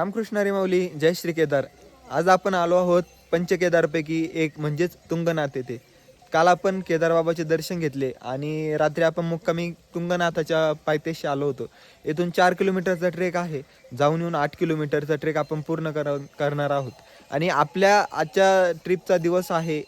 रामकृष्ण हरी माऊली. जय श्री केदार. आज आपण आलो आहोत पंचकेदारपैकी एक म्हणजेच तुंगनाथ येथे. काल आपण केदार बाबाचे दर्शन घेतले आणि रात्री आपण मुक्कामी तुंगनाथाच्या पायथ्याशी आलो होतो. येथून 4 किलोमीटरचा ट्रेक आहे. जाऊन येऊन 8 किलोमीटरचा ट्रेक आपण पूर्ण करणार आहोत. आणि आपल्या आजच्या ट्रिपचा दिवस आहे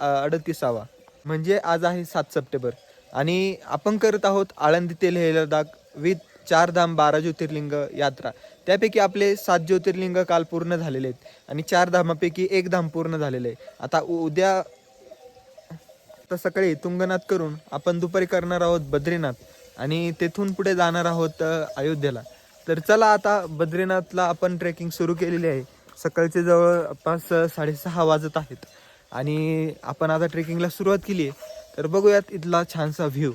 38वा, म्हणजे आज आहे 7 सप्टेंबर. आणि आपण करत आहोत आळंदी ते लेह लडाख विथ 4 धाम 12 ज्योतिर्लिंग यात्रा. त्यापैकी आपले 7 ज्योतिर्लिंग काल पूर्ण झालेले आहेत आणि 4 धामापैकी 1 धाम पूर्ण झालेले आहे. आता उद्या तर सकाळी तुंगनाथ करून आपण दुपारी करणार आहोत बद्रीनाथ आणि तेथून पुढे जाणार आहोत अयोध्येला. तर चला आता बद्रीनाथला आपण ट्रेकिंग सुरू केलेली आहे. सकाळचे जवळपास 6:30 वाजत आहेत आणि आपण आता ट्रेकिंगला सुरुवात केली आहे. तर बघूयात इथला छानसा व्ह्यू.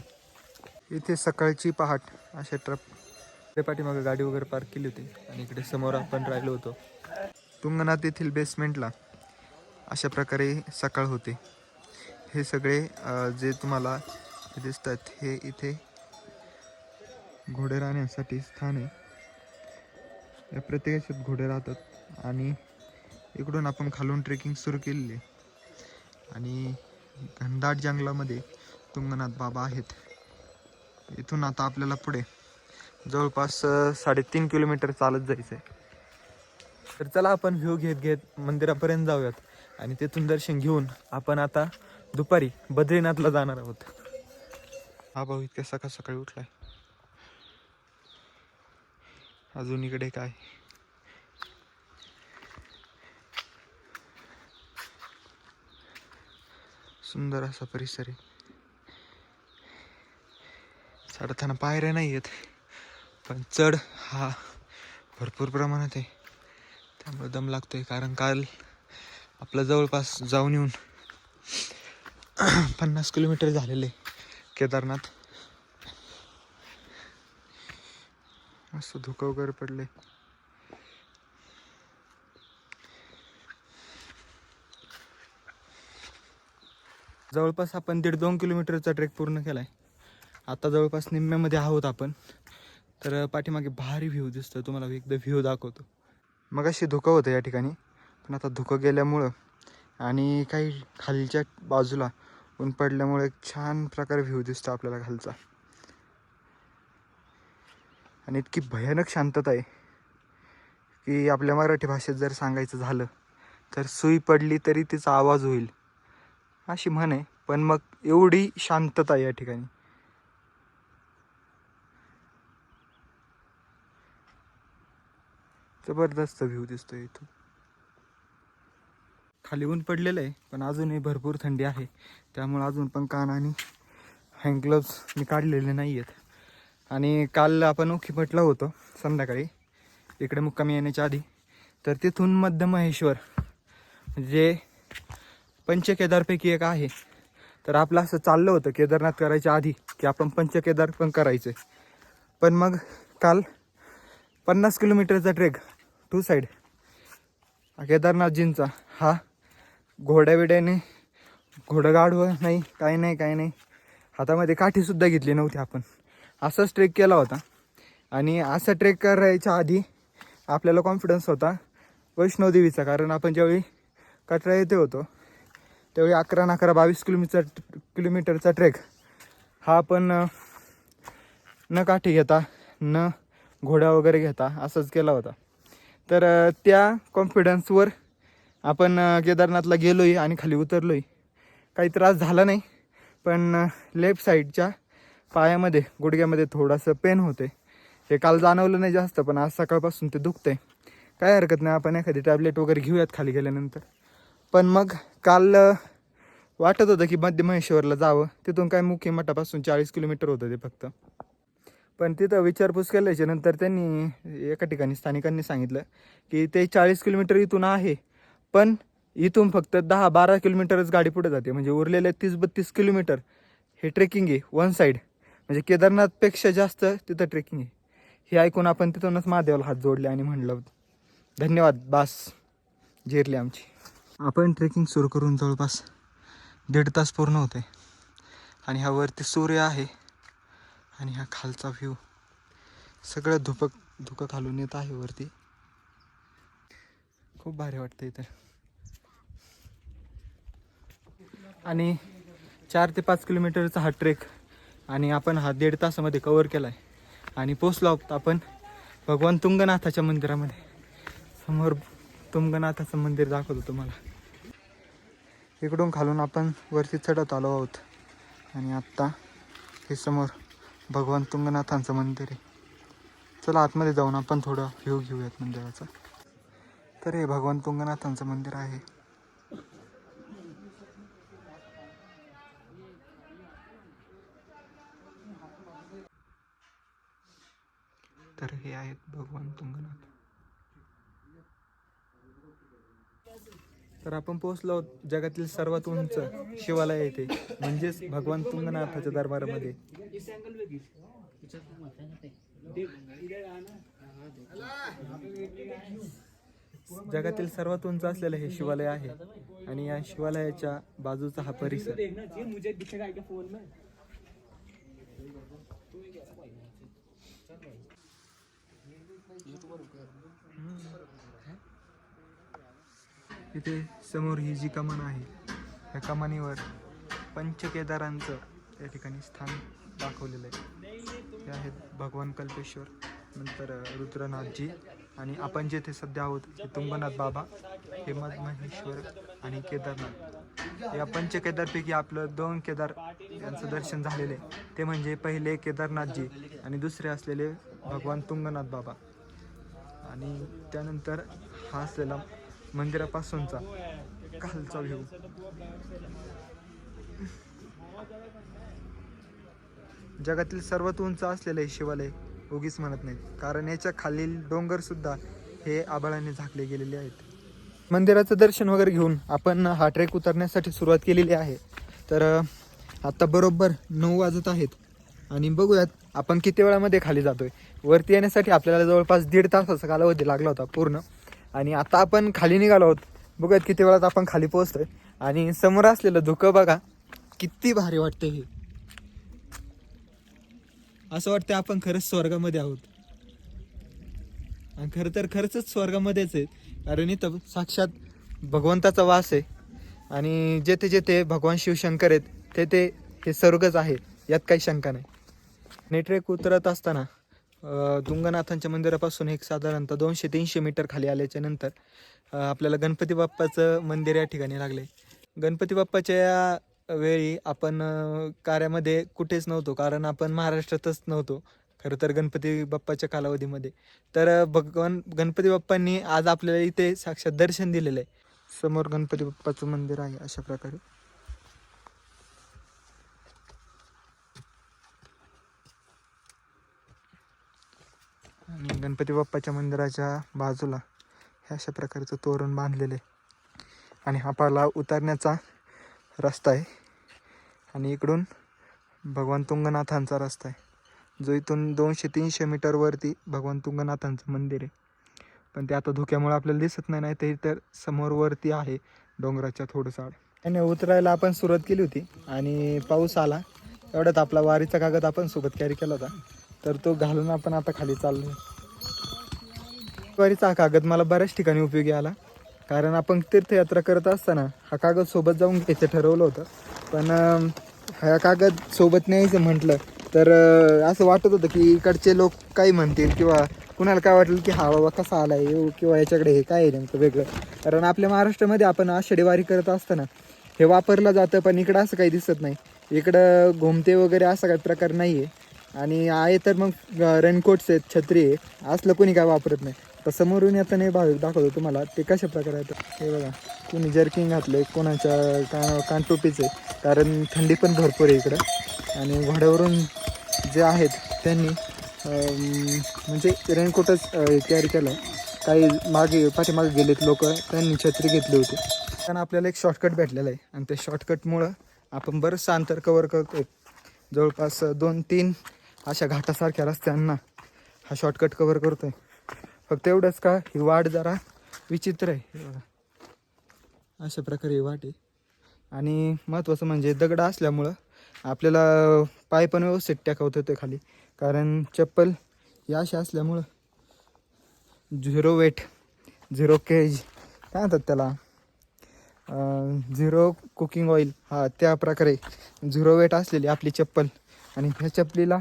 इथे सकाळची पहाट अशा पाठीमागे गाडी वगैरे पार्क केली होती आणि इकडे समोर आपण राहिलो होतो. तुंगनाथ येथील बेसमेंटला अशा प्रकारे सकाळ होते. हे सगळे जे तुम्हाला दिसत आहेत हे इथे घोडे राहण्यासाठी स्थान आहे. या प्रत्येकाच्यात घोडे राहतात आणि इकडून आपण खालून ट्रेकिंग सुरू केलेली आहे. आणि घनदाट जंगलामध्ये तुंगनाथ बाबा आहेत. इथून आता आपल्याला पुढे जवळपास 3.5 किलोमीटर चालत जायचं आहे. तर चला आपण व्ह्यू घेत घेत मंदिरापर्यंत जाऊयात आणि तेथून दर्शन घेऊन आपण आता दुपारी बद्रीनाथला जाणार आहोत. हा भाऊ इतक्या सकाळ सकाळी उठलाय. अजून इकडे काय सुंदर असा परिसर आहे. चढताना पायऱ्या नाही आहेत पण चढ हा भरपूर प्रमाणात आहे. त्यामुळे दम लागतोय कारण काल आपलं जवळपास जाऊन येऊन 50 किलोमीटर झालेले केदारनाथ. असं धुकं वगैरे पडले. जवळपास आपण 1.5-2 किलोमीटरचा ट्रेक पूर्ण केलाय. आता जवळपास निम्म्यामध्ये आहोत आपण. तर पाठीमागे भारी व्ह्यू दिसतो. तुम्हाला एकदा व्ह्यू दाखवतो. मग अशी धुकं होतं या ठिकाणी पण आता धुकं गेल्यामुळं आणि काही खालच्या बाजूला ऊन पडल्यामुळे छान प्रकारे व्ह्यू दिसतो आपल्याला खालचा. आणि इतकी भयानक शांतता आहे की आपल्या मराठी भाषेत जर सांगायचं झालं तर सुई पडली तरी तिचा आवाज होईल अशी म्हण आहे. पण मग एवढी शांतता आहे या ठिकाणी. जबरदस्त व्ह्यू दिसतोय इथून. खाली ऊन पडलेलं आहे पण अजूनही भरपूर थंडी आहे. त्यामुळे अजून पण कान आणि हँड ग्लोव्स मी काढलेले नाही आहेत. आणि काल आपण ओखी म्हटलं होतं संध्याकाळी इकडे मुक्कामी येण्याच्या आधी. तर तिथून मध्य महेश्वर जे पंचकेदारपैकी एक आहे. तर आपलं असं चाललं होतं केदारनाथ करायच्या आधी की आपण पंचकेदार पण करायचं. पण मग काल 50 किलोमीटरचा ट्रेक 2 साईड केदारनाथजींचा हा घोड्याबिड्याने घोडगाडवं नाही काही नाही हातामध्ये काठीसुद्धा घेतली नव्हती. आपण असाच ट्रेक केला होता. आणि असा ट्रेक करायच्या आधी आपल्याला कॉन्फिडन्स होता वैष्णोदेवीचा. कारण आपण ज्यावेळी कटरा येथे होतो त्यावेळी 11-22 किलोमीटरचा ट्रेक हा आपण न काठी घेता न घोडा वगैरे घेता असाच केला होता. तर त्या कॉन्फिडन्सवर आपण केदारनाथला गेलोय आणि खाली उतरलोय. काही त्रास झाला नाही पण लेफ्ट साईडच्या पायामध्ये गुडघ्यामध्ये थोडंसं पेन होते. हे काल जाणवलं नाही जास्त पण आज सकाळपासून ते दुखतंय. काय हरकत नाही आपण एखादी टॅबलेट वगैरे घेऊयात खाली गेल्यानंतर. पण मग काल वाटत होतं की मध्य महेश्वरला जावं. तिथून काय मुख्य मठापासून 40 किलोमीटर होतं ते फक्त. पण तिथं विचारपूस केल्याच्या नंतर त्यांनी एका ठिकाणी स्थानिकांनी सांगितलं की ते 40 किलोमीटर इथून आहे पण इथून फक्त 10-12 किलोमीटरच गाडी पुढे जाते. म्हणजे उरलेले 30-32 किलोमीटर हे ट्रेकिंग आहे वन साईड. म्हणजे केदारनाथपेक्षा जास्त तिथं ट्रेकिंग आहे. हे ऐकून आपण तिथूनच महादेवाला हात जोडले आणि म्हणलं धन्यवाद बास जिरली आमची. आपण ट्रेकिंग सुरू करून जवळपास 1.5 तास पूर्ण होते आणि हा वरती सूर्य आहे आणि हा खालचा व्ह्यू सगळं धुकं खालून येत आहे वरती. खूप भारी वाटतं इथं. आणि 4 ते 5 किलोमीटरचा हा ट्रेक आणि आपण हा 1.5 तासामध्ये कवर केला आहे. आणि पोचलो आहोत आपण भगवान तुंगनाथाच्या मंदिरामध्ये. समोर तुंगनाथाचं मंदिर दाखवतो तुम्हाला. इकडून खालून आपण वरती चढत आलो आहोत आणि आत्ता हे समोर भगवान तुंगनाथांचं मंदिर आहे. चला आतमध्ये जाऊन आपण थोडा व्ह्यू घेऊयात मंदिराचा. तर हे भगवान तुंगनाथांचं मंदिर आहे. तर हे आहेत भगवान तुंगनाथ. तर आपण पोहोचलो आहोत जगातील सर्वात उंच शिवालय येथे, म्हणजेच भगवान तुंगनाथाच्या दरबारामध्ये. जगातील सर्वात उंच असलेलं हे शिवालय आहे आणि या शिवालयाच्या बाजूचा हा परिसर. इथे समोर ही जी कमान आहे, या कमानीवर पंचकेदारांचं त्या ठिकाणी स्थान दाखवलेलं आहे. हे आहेत भगवान कल्पेश्वर, नंतर रुद्रनाथजी, आणि आपण जेथे सध्या आहोत हे तुंगनाथ बाबा, हेमद महेश्वर आणि केदारनाथ. या पंचकेदारपैकी आपलं 2 केदार यांचं दर्शन झालेलं आहे. ते म्हणजे पहिले केदारनाथजी आणि दुसरे असलेले भगवान तुंगनाथ बाबा. आणि त्यानंतर हा असलेला मंदिरापासूनचा खालचा व्ह्यू. जगातील सर्वात उंच असलेलं हे शिवालय उगीच म्हणत नाहीत, कारण याच्या खालील डोंगर सुद्धा हे आभाळाने झाकले गेलेले आहेत. मंदिराचं दर्शन वगैरे घेऊन आपण हा ट्रेक उतरण्यासाठी सुरुवात केलेली आहे. तर आता बरोबर 9 वाजत आहेत आणि बघूयात आपण किती वेळामध्ये खाली जातोय. वरती येण्यासाठी आपल्याला जवळपास 1.5 तासाचा कालावधी लागला होता पूर्ण. आणि आता आपण खाली निघालो आहोत. बघूयात किती वेळात आपण खाली पोहोचतोय. आणि समोर असलेलं धुकं बघा, किती भारी वाटतं हे. असं वाटतं आपण खरंच स्वर्गामध्ये आहोत. आणि खरं तर खरंच स्वर्गामध्येच आहे, कारण इथं साक्षात भगवंताचा वास आहे. आणि जेथे जेथे भगवान शिवशंकर आहेत तेथे हे स्वर्गच आहे, यात काही शंका नाही. ट्रेक उतरत असताना तुंगनाथांच्या मंदिरापासून एक साधारणतः 200-300 मीटर खाली आल्याच्या नंतर आपल्याला गणपती बाप्पाचं मंदिर या ठिकाणी लागले. गणपती बाप्पाच्या वेळी आपण कार्यामध्ये कुठेच नव्हतो, कारण आपण महाराष्ट्रातच नव्हतो खरं तर गणपती बाप्पाच्या कालावधीमध्ये. तर भगवान गणपती बाप्पांनी आज आपल्याला इथे साक्षात दर्शन दिलेलं आहे. समोर गणपती बाप्पाचं मंदिर आहे अशा प्रकारे. आणि गणपती बाप्पाच्या मंदिराच्या बाजूला हे अशा प्रकारचं तोरण बांधलेलं आहे. आणि हा पाला उतरण्याचा रस्ता आहे. आणि इकडून भगवान तुंगनाथांचा रस्ता आहे, जो इथून 200-300 मीटरवरती भगवान तुंगनाथांचं मंदिर आहे. पण ते आता धुक्यामुळे आपल्याला दिसत नाही, ते तर समोरवरती आहे डोंगराच्या थोडंसं आड. आणि उतरायला आपण सुरुवात केली होती आणि पाऊस आला. एवढ्यात आपला वारीचा कागद आपण सोबत कॅरी केला होता, तर तो घालून आपण आता खाली चाललो. वारीचा हा कागद मला बऱ्याच ठिकाणी उपयोगी आला, कारण आपण तीर्थयात्रा करत असताना हा कागद सोबत जाऊन घ्यायचं ठरवलं होतं. पण हा कागद सोबत न्यायचं म्हटलं तर असं वाटत होतं की इकडचे लोक काय म्हणतील, किंवा कुणाला काय वाटेल की हा बाबा कसा आला आहे, किंवा याच्याकडे हे काय आहे नेमकं वेगळं. कारण आपल्या महाराष्ट्रामध्ये आपण आषाढी वारी करत असताना हे वापरलं जातं, पण इकडं असं काही दिसत नाही. इकडं घोमते वगैरे असा काही प्रकार नाही आहे. आणि आहे तर मग रेनकोट्स आहेत, छत्री आहे, असलं कोणी काय वापरत नाही. तर समोरून आता नाही दाखवतो तुम्हाला ते कशा प्रकारे येतं. हे बघा, कोणी जर्किंग घातलं आहे, कोणाच्या कानटोपीच आहे, कारण थंडी पण भरपूर आहे इकडं. आणि घोड्यावरून जे आहेत त्यांनी म्हणजे रेनकोटच कॅरी केलं आहे. काही पाठीमागे गेलेत लोक, त्यांनी छत्री घेतली होती. कारण आपल्याला एक शॉर्टकट भेटलेलं आहे आणि त्या शॉर्टकटमुळं आपण बरंचसं अंतर कवर करतो आहे. जवळपास 2-3 अशा घाटासारख्या रस्त्यांना हा शॉर्टकट कवर करतो आहे. फक्त एवढंच का ही वाट जरा विचित्र आहे. अशा प्रकारे ही वाट आहे. आणि महत्त्वाचं म्हणजे दगड असल्यामुळं आपल्याला पाय पण व्यवस्थित टेकवता येतो खाली, कारण चप्पल या अशा असल्यामुळं 0 वेट 0 केज काय म्हणतात त्याला, झिरो कुकिंग ऑइल, हा त्या प्रकारे झिरो वेट असलेली आपली चप्पल. आणि ह्या चपलीला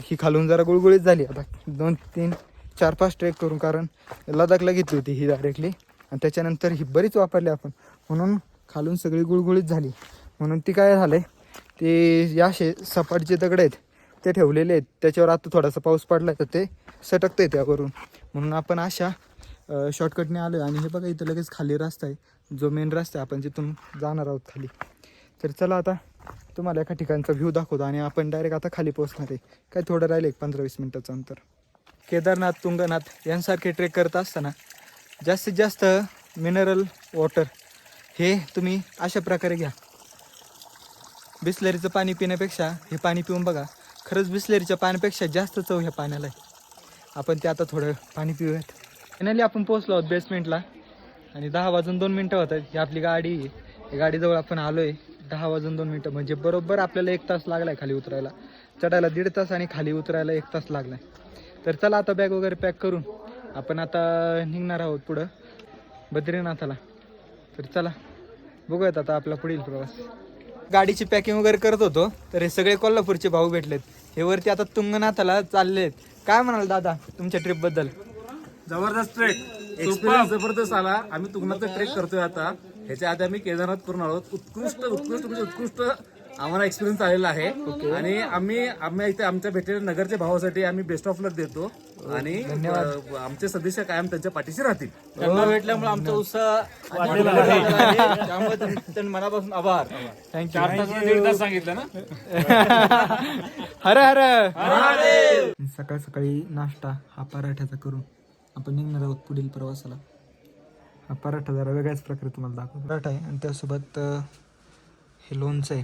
ही खालून जरा गुळगुळीत झाली. आता 2 3 4 5 ट्रेक करून, कारण लडाखला घेतली होती ही डायरेक्टली आणि त्याच्यानंतर ही बरीच वापरली आपण, म्हणून खालून सगळी गुळगुळीत झाली. म्हणून ती काय झालं आहे, ते या सपाट जे दगड आहेत ते ठेवलेले आहेत, त्याच्यावर आता थोडासा पाऊस पडला तर ते सटकतं आहे त्यावरून. म्हणून आपण अशा शॉर्टकटने आलो. आणि हे बघा इथं लगेच खाली रस्ता आहे, जो मेन रस्ता आहे, आपण जिथून जाणार आहोत खाली. तर चला आता तुम्हाला एका ठिकाणचा व्ह्यू दाखवतो आणि आपण डायरेक्ट आता खाली पोहोचणार आहे. काय थोडं राहिलं, 15-20 मिनटाचं अंतर. केदारनाथ, तुंगनाथ यांसारखे ट्रेक करत असताना जास्तीत जास्त मिनरल वॉटर हे तुम्ही अशा प्रकारे घ्या. बिसलेरीचं पाणी पिण्यापेक्षा हे पाणी पिऊन बघा, खरंच बिसलेरीच्या पाण्यापेक्षा जास्त चव ह्या पाण्याला आहे. आपण ते आता थोडं पाणी पिऊयात. फायनली आपण पोहोचलो आहोत बेसमेंटला आणि 10 वाजून 2 मिनटं होत आहेत. ही आपली गाडी आहे, गाडीजवळ आपण आलो आहे. 10 वाजून 2 मिनटं म्हणजे बरोबर आपल्याला 1 तास लागला आहे खाली उतरायला. चढायला 1.5 तास आणि खाली उतरायला 1 तास लागला आहे. तर चला आता बॅग वगैरे पॅक करून आपण आता निघणार आहोत पुढं बद्रीनाथाला. तर चला बघूयात आता आपला पुढील प्रवास. गाडीची पॅकिंग वगैरे करत होतो तर हे सगळे कोल्हापूरचे भाऊ भेटलेत. हे वरती आता तुंगनाथाला चाललेत. काय म्हणाल दादा तुमच्या ट्रिपबद्दल? जबरदस्त ट्रेक, एक्सपिरियन्स जबरदस्त आला. आम्ही तुंगनाथचा ट्रेक करतोय आता. ह्याच्या आधी आम्ही केदारनाथ करून आहोत. उत्कृष्ट उत्कृष्ट म्हणजे उत्कृष्ट आम्हाला एक्सपिरियन्स आलेला आहे. आणि आम्ही इथे आमच्या भेटलेल्या नगरच्या भावासाठी आम्ही बेस्ट ऑफ लक देतो आणि आमचे सदस्य कायम त्यांच्या पाठीशी राहतील. त्यांना भेटल्यामुळे आमचा उत्साह वाढलेला आहे. त्यामुळे त्यांचे मनापासून आभार. थँक्यू. 4 तास 1.5 तास सांगितलं ना. हर हर. सकाळ सकाळी नाश्ता हा पराठ्याचा करून आपण निघणार आहोत पुढील प्रवासाला. हा पराठा जरा वेगळ्याच प्रकारे तुम्हाला दाखवतो. पराठा आहे आणि त्यासोबत हे लोणचं आहे.